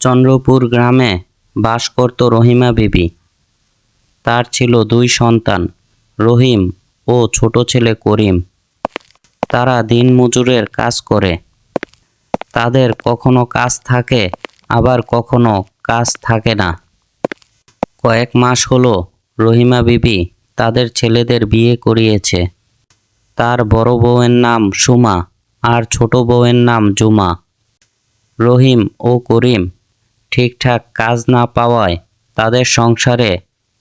চন্দ্রপুর গ্রামে বাস করত রহিমা বিবি। তার ছিল 2 সন্তান, রহিম ও ছোট ছেলে করিম। তারা দিনমজুরের কাজ করে। তাদের কখনো কাজ থাকে, আবার কখনো কাজ থাকে না। কয়েক মাস হলো রহিমা বিবি তাদের ছেলেদের বিয়ে করিয়েছে। তার বড় বউয়ের নাম সুমা আর ছোট বউয়ের নাম জুমা। রহিম ও করিম ঠিকঠাক কাজ না পাওয়ায় তাদের সংসারে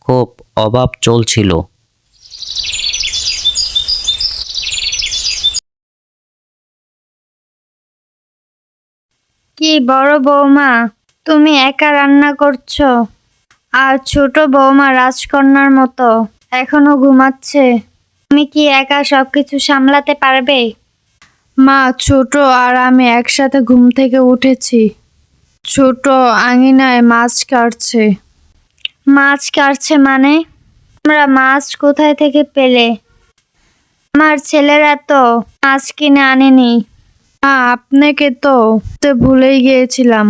খুব অভাব চলছিল। কি বড় বৌমা, তুমি একা রান্না করছো, আর ছোট বৌমা রাজকন্যার মতো এখনো ঘুমাচ্ছে। তুমি কি একা সবকিছু সামলাতে পারবে? মা, ছোট আর আমি একসাথে ঘুম থেকে উঠেছি। ছোট আঙিনায় মাছ কাটছে। মাছ কাটছে মানে? তোমরা মাছ কোথায় থেকে পেলে? আমার ছেলেরা তো মাছ কিনে আনেনি। আপনাকে তো ভুলেই গিয়েছিলাম।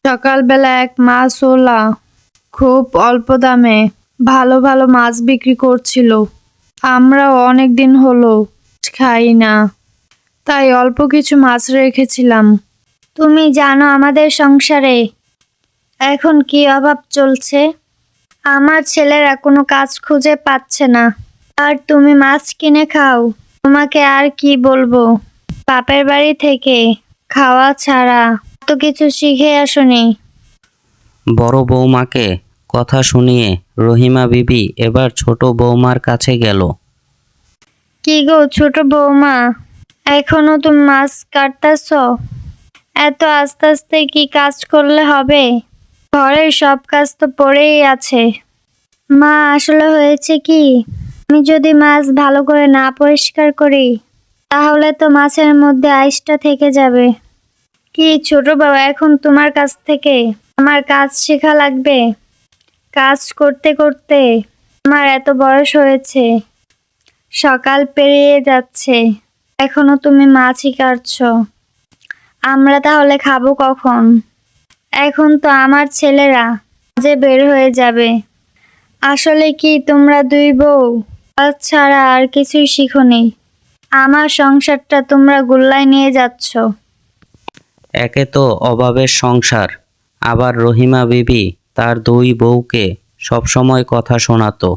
সকালবেলা এক মাছওয়ালা খুব অল্প দামে ভালো ভালো মাছ বিক্রি করছিল। আমরাও অনেক দিন হলো খাই না, তাই অল্প কিছু মাছ রেখেছিলাম। তুমি জানো আমাদের সংসারে এখন কি অভাব চলছে? আমার ছেলেরা কোনো কাজ খুঁজে পাচ্ছে না, আর তুমি মাছ কিনে খাও। তোমাকে আর কি বলবো, বাপের বাড়ি থেকে খাওয়া ছাড়া তো কিছু শিখে আসোনি। বড় বৌমাকে কথা শুনিয়ে রহিমা বিবি এবার ছোট বৌমার কাছে গেল। কি গো ছোট বৌমা, এখনো তুমি মাছ কাটতেছ? এত আস্তে আস্তে কি কাজ করলে হবে? ঘরের সব কাজ তো পড়েই আছে। মা, আসলে হয়েছে কি, আমি যদি মাছ ভালো করে না পরিষ্কার করি তাহলে তো মাছের মধ্যে আইসটা থেকে যাবে। কি ছোট বাবা, এখন তোমার কাছ থেকে আমার কাজ শেখা লাগবে? কাজ করতে করতে আমার এত বয়স হয়েছে, সকাল পেরিয়ে যাচ্ছে, এখনো তুমি মাছই কাটছো। আমরা তাহলে খাবো কখন? এখন তো আমার ছেলেরা কাজে বের হয়ে যাবে। আসলে কি তোমরা 2 বউ কাজ ছাড়া আর কিছুই শিখোনি? আমার সংসারটা তোমরা গুল্লায় নিয়ে যাচ্ছ। একে তো অভাবের সংসার, আবার রহিমা বিবি তার 2 বউকে সবসময় কথা শোনাতো।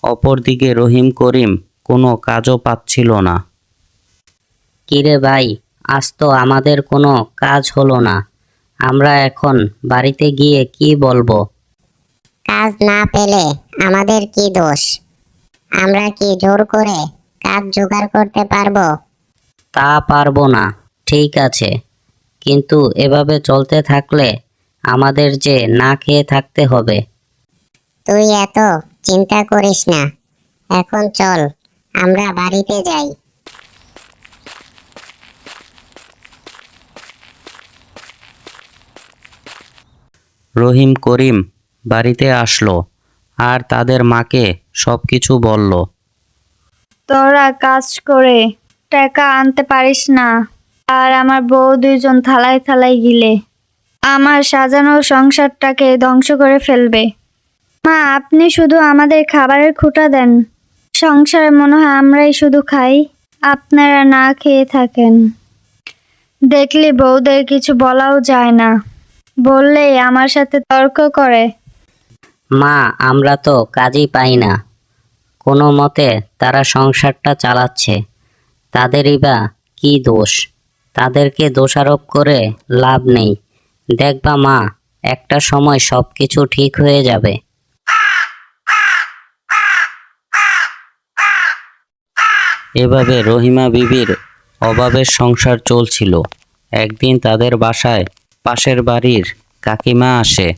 অপরদিকে রহিম করিম কোনো কাজও পাচ্ছিল না। কিরে ভাই, আজ তো আমাদের কোনো কাজ হলো না। আমরা এখন বাড়িতে গিয়ে কি বলবো? কাজ না পেলে আমাদের কি দোষ? আমরা কি জোর করে কাজ জোগাড় করতে পারবো? তা পারবো না, ঠিক আছে, কিন্তু এভাবে চলতে থাকলে আমাদের যে না খেয়ে থাকতে হবে। তুই এত চিন্তা করিস না, এখন চল আমরা বাড়িতে যাই। রহিম করিম বাড়িতে আসলো আর তাদের মাকে সবকিছু বলল। তোরা কাজ করে টাকা আনতে পারিস না, আর আমার বউ 2 জন থালায় থালায় গিলে আমার সাজানো সংসারটাকে ধ্বংস করে ফেলবে। মা, আপনি শুধু আমাদের খাবারের খুঁটা দেন, সংসারে মনে হয় আমরাই শুধু খাই, আপনারা না খেয়ে থাকেন। দেখলি বউদের কিছু বলাও যায় না, বললেই আমার সাথে তর্ক করে। মা, আমরা তো কাজই পাই না, কোনো মতে তারা সংসারটা চালাচ্ছে। তাদেরই বা কি দোষ? তাদেরকে দোষারোপ করে লাভ নেই। দেখবা মা, একটা সময় সব কিছু ঠিক হয়ে যাবে। এভাবে রহিমা বিবির অভাবের সংসার চলছিল। একদিন তাদের বাসায় পাশের বাড়ির কাকিমা আসে।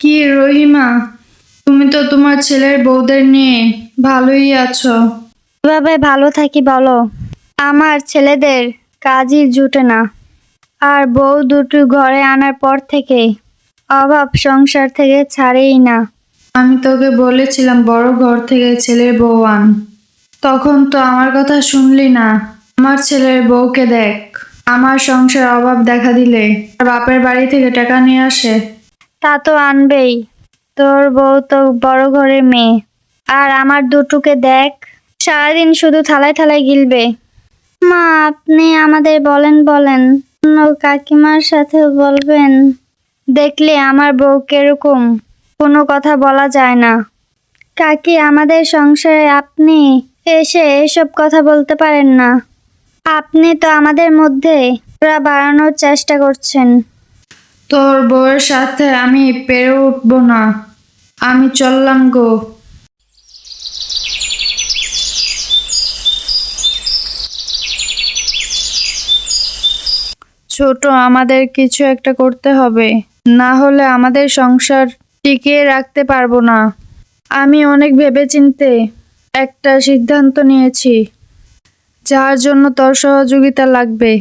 কি রহিমা, তুমি তো তোমার ছেলের বউদের নিয়ে ভালোই আছো। কিভাবে ভালো থাকি বলো? আমার ছেলেদের কাজই জুটে না, আর বউ দুটো ঘরে আনার পর থেকে অভাব সংসার থেকে ছাড়েই না। আমি তোকে বলেছিলাম বড় ঘর থেকে ছেলের বউ আন, তখন তো আমার কথা শুনলি না। আমার ছেলের বউকে দেখ। আমার সংসার অভাব দেখা দিলে বাপের বাড়ি থেকে টাকা নিয়ে আসে। তা তো আনবেই, তোর বউ তো বড় ঘরের মেয়ে। আর আমার দুটুকে দেখ, সারাদিন শুধু থালায় থালায় গিলবে। মা, আপনি আমাদের বলেন বলেন, অন্য কাকিমার সাথে বলবেন। দেখলে আমার বউ কিরকম, কোনো কথা বলা যায় না। কাকি, আমাদের সংসারে আপনি এসে এসব কথা বলতে পারেন না। আপনি তো আমাদের মধ্যে ওরা বাড়ানোর চেষ্টা করছেন। তোর বউয়ের সাথে আমি পেরে উঠবো না। আমি চললাম গো। ছোট, আমাদের কিছু একটা করতে হবে, না হলে আমাদের সংসার টিকিয়ে রাখতে পারবো না। আমি অনেক ভেবেচিন্তে একটা সিদ্ধান্ত নিয়েছি, যার জন্য তোর সহযোগিতা লাগবে।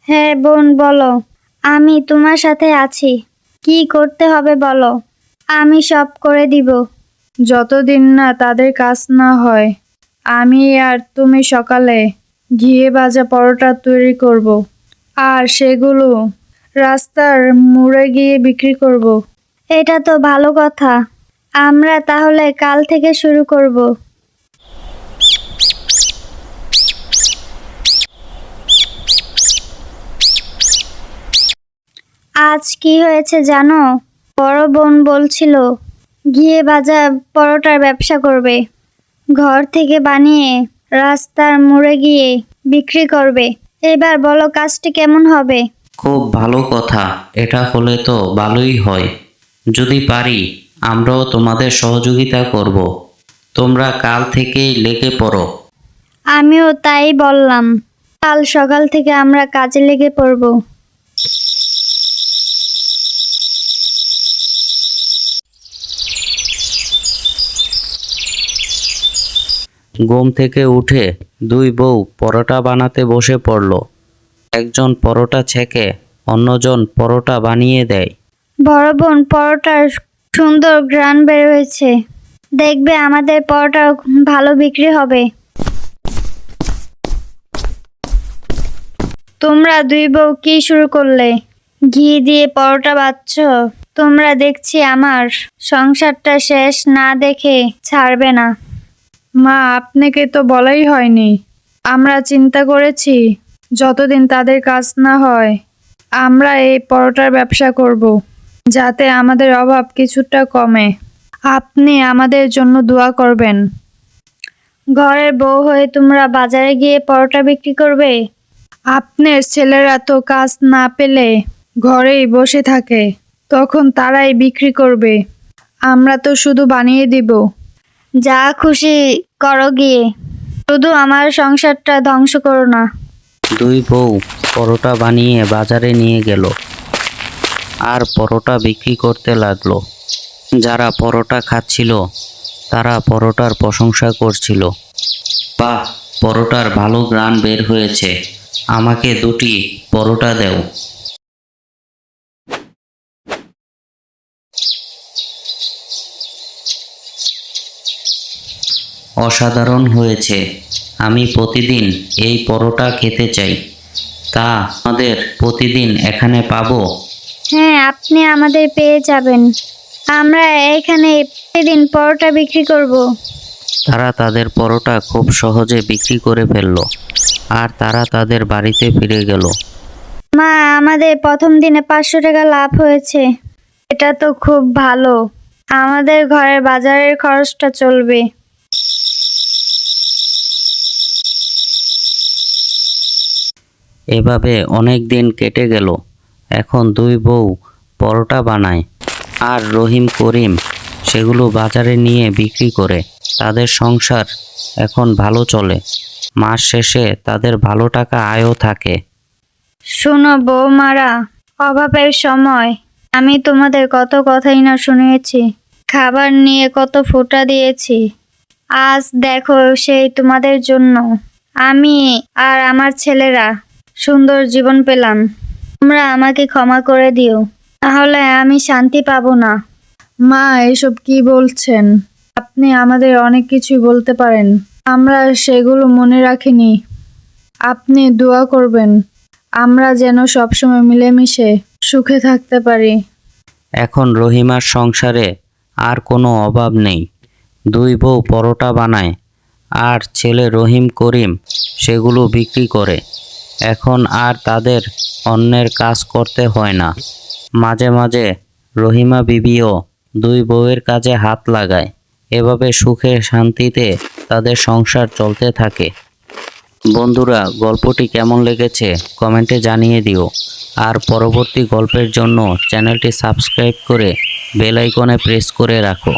হ্যাঁ বোন, বলো, আমি তোমার সাথে আছি। কি করতে হবে বলো, আমি সব করে দিব। যতদিন না তাদের কাজ না হয়, আমি আর তুমি সকালে ঘিয়ে ভাজা পরোটা তৈরি করব, আর সেগুলো রাস্তার মোড়ে গিয়ে বিক্রি করব। এটা তো ভালো কথা। আমরা তাহলে কাল থেকে শুরু করব। আজ কি হয়েছে জানো? বড় বোন বলছিল ঘিয়ে ভাজা পরোটার ব্যবসা করবে। ঘর থেকে বানিয়ে রাস্তার মোড়ে গিয়ে বিক্রি করবে। এবার বলো, কাজটি কেমন হবে? খুব ভালো কথা, এটা হলে তো ভালোই হয়। যদি পারি আমরাও তোমাদের সহযোগিতা করব। তোমরা কাল থেকেই লেগে পড়ো। আমিও তাই বললাম, কাল সকাল থেকে আমরা কাজে লেগে পড়ব। ঘুম থেকে উঠে দুই বউ পরোটা বানাতে বসে পড়ল। একজন পরোটা ছেঁকে অন্যজন পরোটা বানিয়ে দেয়। বড় বোন, পরোটার সুন্দর ঘ্রাণ বের হয়েছে। দেখবে আমাদের পরোটা ভালো বিক্রি হবে। তোমরা দুই বউ কি শুরু করলে? ঘি দিয়ে পরোটা বাচ্ছো? তোমরা দেখছি আমার সংসারটা শেষ না দেখে ছাড়বে না। মা, আপনাকে তো বলাই হয়নি। আমরা চিন্তা করেছি, যতদিন তাদের কাজ না হয় আমরা এই পরোটার ব্যবসা করব, যাতে আমাদের অভাব কিছুটা কমে। আপনি আমাদের জন্য দোয়া করবেন। ঘরের বউ হয়ে তোমরা বাজারে গিয়ে পরোটা বিক্রি করবে? আপনার ছেলেরা তো কাজ না পেলে ঘরেই বসে থাকে, তখন তারাই বিক্রি করবে। আমরা তো শুধু বানিয়ে দিব। যা খুশি করো গিয়ে, শুধু আমার সংসারটা ধ্বংস করো না। দুই বউ পরোটা বানিয়ে বাজারে নিয়ে গেল আর পরোটা বিক্রি করতে লাগলো। যারা পরোটা খাচ্ছিল তারা পরোটার প্রশংসা করছিল। বাহ, পরোটার ভালো ঘ্রাণ বের হয়েছে, আমাকে দুটি পরোটা দাও। অসাধারণ হয়েছে, আমি প্রতিদিন এই পরোটা খেতে চাই। তা আমাদের প্রতিদিন এখানে পাবো? হ্যাঁ, আপনি আমাদের পেয়ে যাবেন। আমরা এখানে প্রতিদিন পরোটা বিক্রি করব। তারা তাদের পরোটা খুব সহজে বিক্রি করে ফেলল আর তারা তাদের বাড়িতে ফিরে গেল। মা, আমাদের প্রথম দিনে 500 টাকা লাভ হয়েছে। এটা তো খুব ভালো। আমাদের ঘরের বাজারের খরচটা চলবে। এভাবে অনেক দিন কেটে গেল। এখন দুই বউ পরোটা বানায় আর রহিম করিম সেগুলো বাজারে নিয়ে বিক্রি করে। তাদের সংসার এখন ভালো চলে। মাস শেষে তাদের ভালো টাকা আয়ও থাকে। শোনো বৌমারা, অভাবের সময় আমি তোমাদের কত কথাই না শুনিয়েছি। খাবার নিয়ে কত ফোঁটা দিয়েছি। আজ দেখো, সেই তোমাদের জন্য আমি আর আমার ছেলেরা সুন্দর জীবন পেলাম। তোমরা আমাকে ক্ষমা করে দিও, তাহলে আমি শান্তি পাবো না। মা, এসব কি বলছেন? আপনি আমাদের অনেক কিছুই বলতে পারেন, আমরা সেগুলো মনে রাখিনি। আপনি দোয়া করবেন আমরা যেন সবসময় মিলেমিশে সুখে থাকতে পারি। এখন রহিমার সংসারে আর কোনো অভাব নেই। দুই বউ পরোটা বানায় আর ছেলে রহিম করিম সেগুলো বিক্রি করে। এখন আর তাদের অন্যের কাজ করতে হয় না। মাঝে মাঝে রহিমা বিবিও দুই বউয়ের কাজে হাত লাগায়। এভাবে সুখে শান্তিতে তাদের সংসার চলতে থাকে। বন্ধুরা, গল্পটি কেমন লেগেছে কমেন্টে জানিয়ে দিও। আর পরবর্তী গল্পের জন্য চ্যানেলটি সাবস্ক্রাইব করে বেল আইকনে প্রেস করে রাখো।